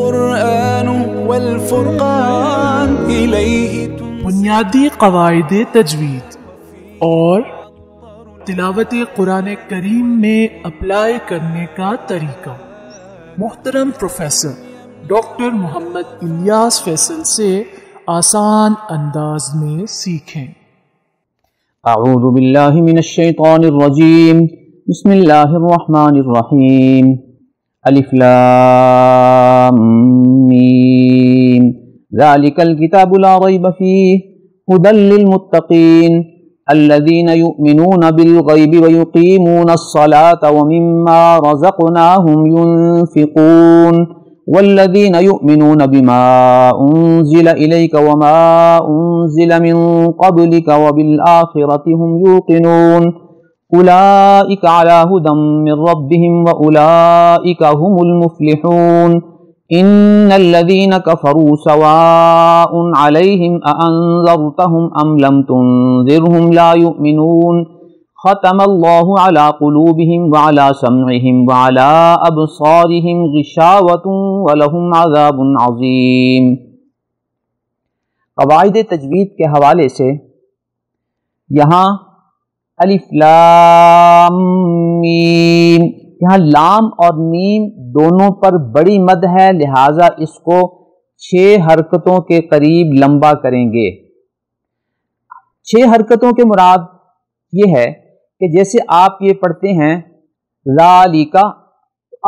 القرآن والفرقان إليه بنیادی قواعد تجوید اور تلاوت قرآن کریم میں اپلائی کرنے کا طریقہ محترم پروفیسر ڈاکٹر محمد الیاس فیصل سے آسان انداز میں سیکھیں۔ اعوذ باللہ من الشیطان الرجیم، بسم اللہ الرحمن الرحیم، الف لام میم، ذالک الکتاب لا ریب فیہ ھدی للمتقین الذین یؤمنون بالغیب ویقیمون الصلاة ومما رزقناہم ینفقون والذین یؤمنون بما انزل الیک وما انزل من قبلک وبالآخرة هم یوقنون اولئک علی ھدی من ربہم واولئک هم المفلحون ان الذین کفروا سواء علیہم اانذرتهم ام لم تنذرهم لا یؤمنون ختم اللہ علی قلوبہم وعلی سمعہم وعلی ابصارہم غشاوۃ ولہم عذاب عظیم۔ قواعد تجوید کے حوالے سے یہاں الف لام میم، یہاں لام اور میم دونوں پر بڑی مد ہے، لہٰذا اس کو 6 حرکتوں کے قریب لمبا کریں گے۔ 6 حرکتوں کے مراد یہ ہے کہ جیسے آپ یہ پڑھتے ہیں ذالکا،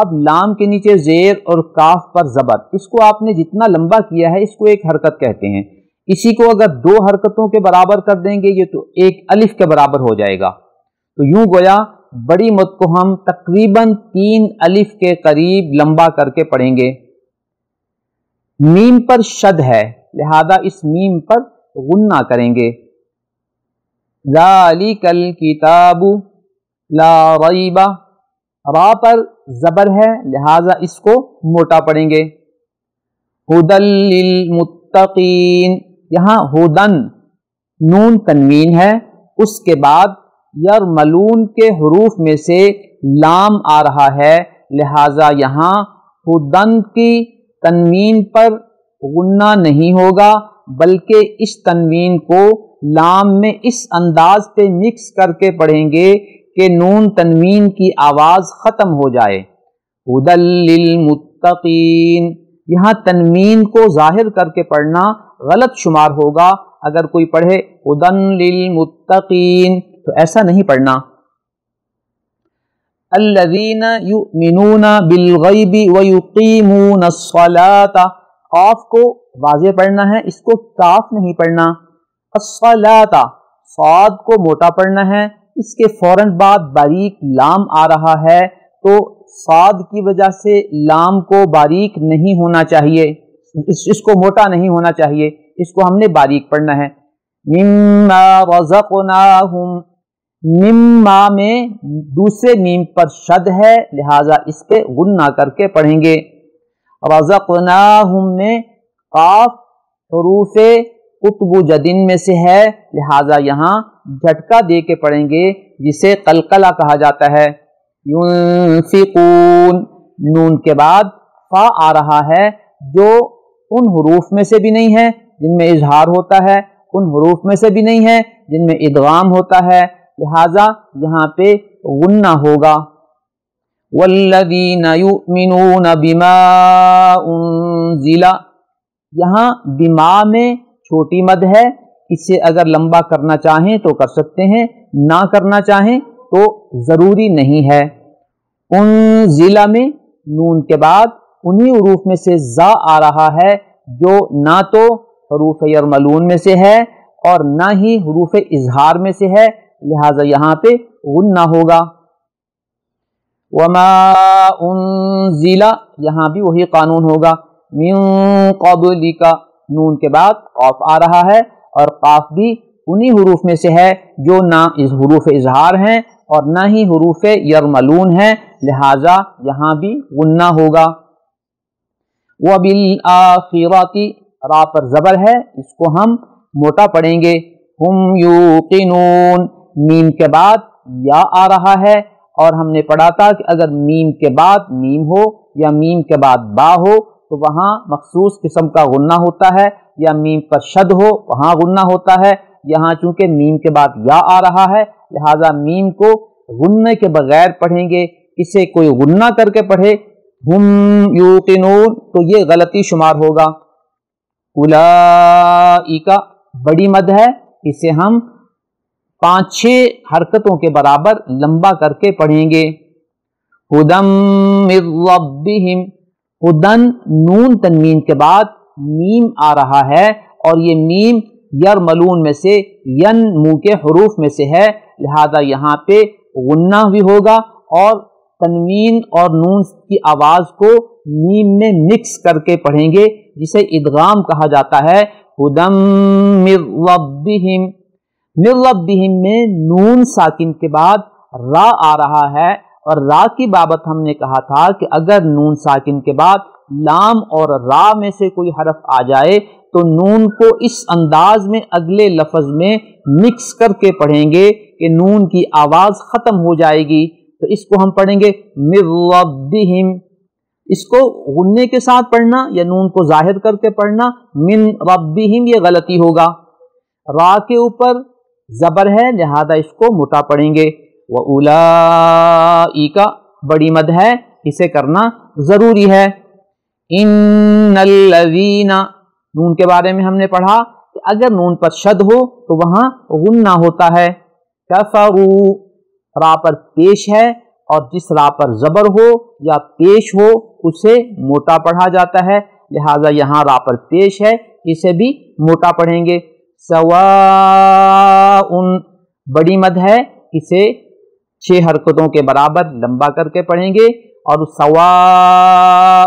اب لام کے نیچے زیر اور کاف پر زبر، اس کو آپ نے جتنا لمبا کیا ہے اس کو ایک حرکت کہتے ہیں۔ اسی کو اگر 2 حرکتوں کے برابر کر دیں گے یہ تو ایک الف کے برابر ہو جائے گا، تو یوں گویا بڑی مد کو ہم تقریباً 3 الف کے قریب لمبا کر کے پڑھیں گے۔ میم پر شد ہے، لہذا اس میم پر غنہ کریں گے۔ ذالک الکتاب لا ریب، را پر زبر ہے لہذا اس کو موٹا پڑھیں گے۔ ھدی للمتقین، یہاں ھدن نون تنوین ہے، اس کے بعد یرملون کے حروف میں سے لام آ رہا ہے، لہذا یہاں ھدن کی تنوین پر غنہ نہیں ہوگا بلکہ اس تنوین کو لام میں اس انداز پہ مکس کر کے پڑھیں گے کہ نون تنوین کی آواز ختم ہو جائے۔ ھدی للمتقین، یہاں تنوین کو ظاہر کر کے پڑھنا غلط شمار ہوگا، اگر کوئی پڑھے ھدی للمتقین تو ایسا نہیں پڑھنا۔ الذین یؤمنون بالغیب ویقیمون الصلاۃ، قاف کو واضح پڑھنا ہے، اس کو کاف نہیں پڑھنا۔ الصلاۃ، صاد کو موٹا پڑھنا ہے، اس کے فوراً بعد باریک لام آ رہا ہے تو صاد کی وجہ سے لام کو باریک نہیں ہونا چاہیے، اس کو موٹا نہیں ہونا چاہیے، اس کو ہم نے باریک پڑھنا ہے۔ مما رزقناہم، مما میں دوسرے میم پر شد ہے لہذا اس پہ غنہ کر کے پڑھیں گے۔ رزقناہم میں قاف حروف قطب جدن میں سے ہے لہذا یہاں جھٹکا دے کے پڑھیں گے جسے قلقلہ کہا جاتا ہے۔ ینفقون، نون کے بعد فا آ رہا ہے جو ان حروف میں سے بھی نہیں ہے جن میں اظہار ہوتا ہے، ان حروف میں سے بھی نہیں ہے جن میں ادغام ہوتا ہے، لہذا یہاں پہ غنہ ہوگا۔ والذین یؤمنون بما انزل، یہاں بما میں چھوٹی مد ہے، اسے اگر لمبا کرنا چاہیں تو کر سکتے ہیں، نہ کرنا چاہیں تو ضروری نہیں ہے۔ انزل میں نون کے بعد انہی حروف میں سے زا آ رہا ہے جو نہ تو حروف یرملون میں سے ہے اور نہ ہی حروف اظہار میں سے ہے، لہذا یہاں پہ غنہ ہوگا۔ وما انزل، یہاں بھی وہی قانون ہوگا۔ من قبلک، نون کے بعد قاف آ رہا ہے اور قاف بھی انہی حروف میں سے ہے جو نہ حروف اظہار ہیں اور نہ ہی حروف یرملون ہیں، لہذا یہاں بھی غنہ ہوگا۔ وبالآخرۃ، را پر زبر ہے، اس کو ہم موٹا پڑھیں گے۔ ہم یوقنون، میم کے بعد یا آ رہا ہے اور ہم نے پڑھا تھا کہ اگر میم کے بعد میم ہو یا میم کے بعد با ہو تو وہاں مخصوص قسم کا غنہ ہوتا ہے، یا میم پر شد ہو وہاں غنہ ہوتا ہے۔ یہاں چونکہ میم کے بعد یا آ رہا ہے لہذا میم کو غنہ کے بغیر پڑھیں گے، اسے کوئی غنہ کر کے پڑھے ہم یوقنون تو یہ غلطی شمار ہوگا۔ اولئک بڑی مد ہے، اسے ہم 5-6 حرکتوں کے برابر لمبا کر کے پڑھیں گے۔ ہدی من ربہم، ہدن نون تنوین کے بعد میم آ رہا ہے اور یہ میم یرملون میں سے ینمو کے حروف میں سے ہے، لہذا یہاں پہ غنہ بھی ہوگا اور تنوین اور نون کی آواز کو میم میں مکس کر کے پڑھیں گے جسے ادغام کہا جاتا ہے۔ ہدی من ربہم، من ربہم میں نون ساکن کے بعد را آ رہا ہے، اور را کی بابت ہم نے کہا تھا کہ اگر نون ساکن کے بعد لام اور را میں سے کوئی حرف آ جائے تو نون کو اس انداز میں اگلے لفظ میں مکس کر کے پڑھیں گے کہ نون کی آواز ختم ہو جائے گی، تو اس کو ہم پڑھیں گے من ربہم۔ اس کو غنے کے ساتھ پڑھنا یا نون کو ظاہر کر کے پڑھنا من ربہم یہ غلطی ہوگا۔ را کے اوپر زبر ہے لہذا اس کو موٹا پڑھیں گے۔ وَأُولَئِکَ بڑی مد ہے، اسے کرنا ضروری ہے۔ ان الذین، نون کے بارے میں ہم نے پڑھا کہ اگر نون پر شد ہو تو وہاں غنہ ہوتا ہے۔ کفروا را پر پیش ہے اور جس را پر زبر ہو یا پیش ہو اسے موٹا پڑھا جاتا ہے، لہذا یہاں را پر پیش ہے اسے بھی موٹا پڑھیں گے۔ سواء بڑی مد ہے، اسے 6 حرکتوں کے برابر لمبا کر کے پڑھیں گے۔ اور سواء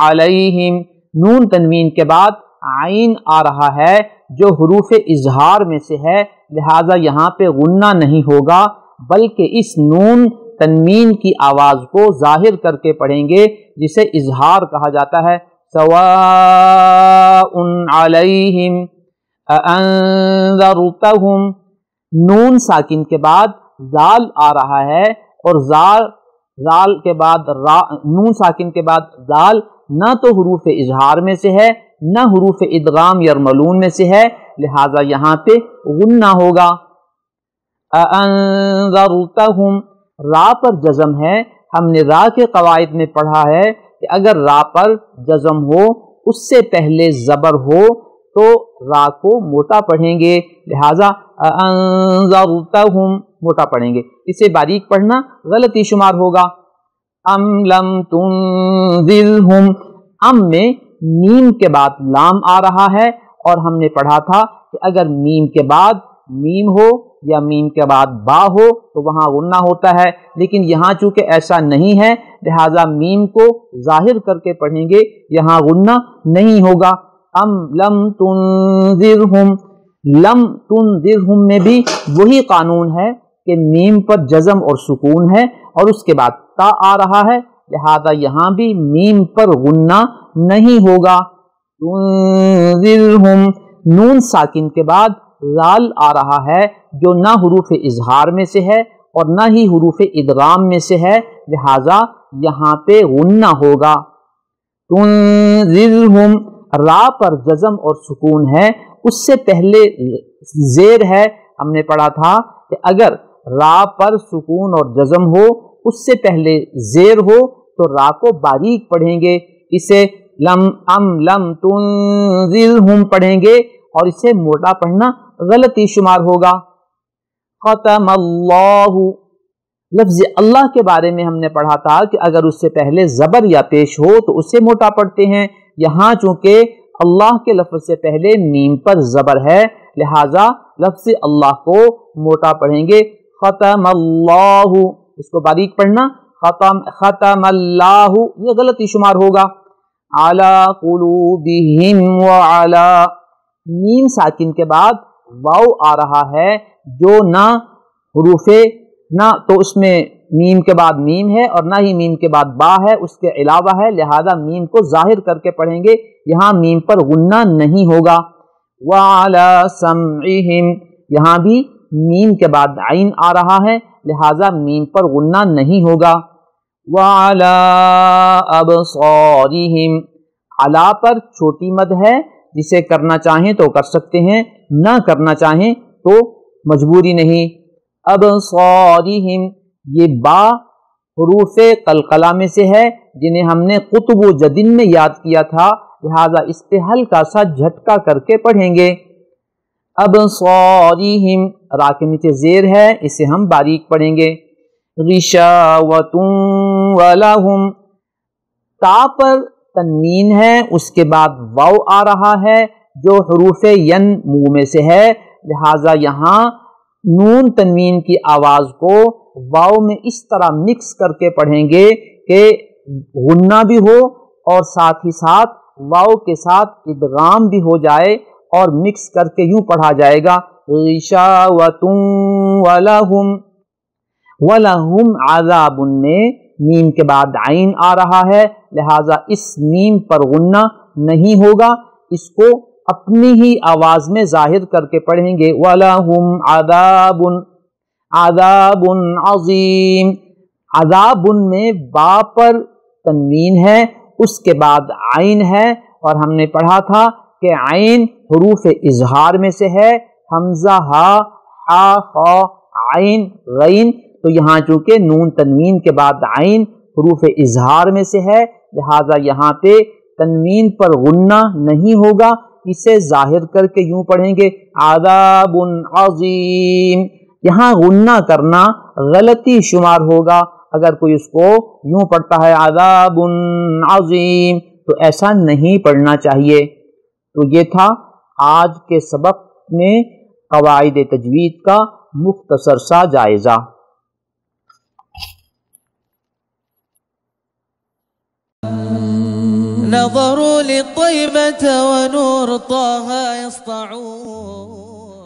علیہم نون تنوین کے بعد عین آ رہا ہے جو حروف اظہار میں سے ہے، لہذا یہاں پہ غنہ نہیں ہوگا بلکہ اس نون تنوین کی آواز کو ظاہر کر کے پڑھیں گے جسے اظہار کہا جاتا ہے۔ سواء علیہم اانذرتہم، نون ساکن کے بعد زال آ رہا ہے اور زال کے بعد نون ساکن کے بعد زال نہ تو حروف اظہار میں سے ہے نہ حروف ادغام یرملون میں سے ہے، لہذا یہاں پہ غنہ ہوگا۔ اانذرتہم را پر جزم ہے، ہم نے را کے قواعد میں پڑھا ہے کہ اگر را پر جزم ہو اس سے پہلے زبر ہو تو را کو موٹا پڑھیں گے، لہذا انذرتہم موٹا پڑھیں گے، اسے باریک پڑھنا غلطی شمار ہوگا۔ ام لم تنذرہم، ام میں میم کے بعد لام آ رہا ہے اور ہم نے پڑھا تھا کہ اگر میم کے بعد میم ہو یا میم کے بعد با ہو تو وہاں غنہ ہوتا ہے، لیکن یہاں چونکہ ایسا نہیں ہے لہذا میم کو ظاہر کر کے پڑھیں گے، یہاں غنہ نہیں ہوگا۔ ام لم تنذرہم، لم تنذرہم میں بھی وہی قانون ہے کہ میم پر جزم اور سکون ہے اور اس کے بعد تا آ رہا ہے، لہذا یہاں بھی میم پر غنہ نہیں ہوگا۔ تنذرہم نون ساکن کے بعد لال آ رہا ہے جو نہ حروف اظہار میں سے ہے اور نہ ہی حروف ادغام میں سے ہے، لہذا یہاں پہ غنہ ہوگا۔ تنذرہم را پر جزم اور سکون ہے، اس سے پہلے زیر ہے، ہم نے پڑھا تھا کہ اگر را پر سکون اور جزم ہو اس سے پہلے زیر ہو تو را کو باریک پڑھیں گے، اسے ام لم تنذرہم پڑھیں گے اور اسے موٹا پڑھنا غلطی شمار ہوگا۔ ختم اللہ، لفظ اللہ کے بارے میں ہم نے پڑھا تھا کہ اگر اس سے پہلے زبر یا پیش ہو تو اسے موٹا پڑھتے ہیں، یہاں چونکہ اللہ کے لفظ سے پہلے میم پر زبر ہے لہذا لفظ اللہ کو موٹا پڑھیں گے۔ ختم اللہ، اس کو باریک پڑھنا ختم اللہ یہ غلطی شمار ہوگا۔ علی قلوبہم وعلی، میم ساکن کے بعد واو آ رہا ہے جو نہ حروف نہ تو اس میں میم کے بعد میم ہے اور نہ ہی میم کے بعد با ہے، اس کے علاوہ ہے، لہذا میم کو ظاہر کر کے پڑھیں گے، یہاں میم پر غنہ نہیں ہوگا۔ وعلی سمعہم، یہاں بھی میم کے بعد عین آ رہا ہے لہذا میم پر غنہ نہیں ہوگا۔ وعلی ابصارہم، علا پر چھوٹی مد ہے، جسے کرنا چاہیں تو کر سکتے ہیں، نہ کرنا چاہیں تو مجبوری نہیں۔ ابصارہم، یہ با حروف قلقلہ میں سے ہے جنہیں ہم نے قطب و جدن میں یاد کیا تھا، لہٰذا اس پہ ہلکا سا جھٹکا کر کے پڑھیں گے۔ ابصارہم، را کے نیچے زیر ہے، اسے ہم باریک پڑھیں گے۔ غشاوۃ ولہم، تا پر تنوین ہے، اس کے بعد واو آ رہا ہے جو حروف ین منہ میں سے ہے، لہٰذا یہاں نون تنوین کی آواز کو واو میں اس طرح مکس کر کے پڑھیں گے کہ غنہ بھی ہو اور ساتھ ہی ساتھ واو کے ساتھ ادغام بھی ہو جائے، اور مکس کر کے یوں پڑھا جائے گا غشاوۃ ولہم، ولہم عذاب میں میم کے بعد عین آ رہا ہے، لہٰذا اس میم پر غنہ نہیں ہوگا، اس کو اپنی ہی آواز میں ظاہر کر کے پڑھیں گے وَلَهُمْ عَذَابٌ، عذاب عظیم۔ عذاب میں با پر تنوین ہے، اس کے بعد عین ہے، اور ہم نے پڑھا تھا کہ عین حروف اظہار میں سے ہے، حمزہ ہا ہا خا عین غین، تو یہاں چونکہ نون تنوین کے بعد عین حروف اظہار میں سے ہے، لہٰذا یہاں پہ تنوین پر غنہ نہیں ہوگا، اسے ظاہر کر کے یوں پڑھیں گے عذاب عظیم۔ یہاں غنہ کرنا غلطی شمار ہوگا، اگر کوئی اس کو یوں پڑھتا ہے عذاب عظیم تو ایسا نہیں پڑھنا چاہیے۔ تو یہ تھا آج کے سبق میں قواعد تجوید کا مختصر سا جائزہ۔ نظروا للطيبة ونور طه يسطعون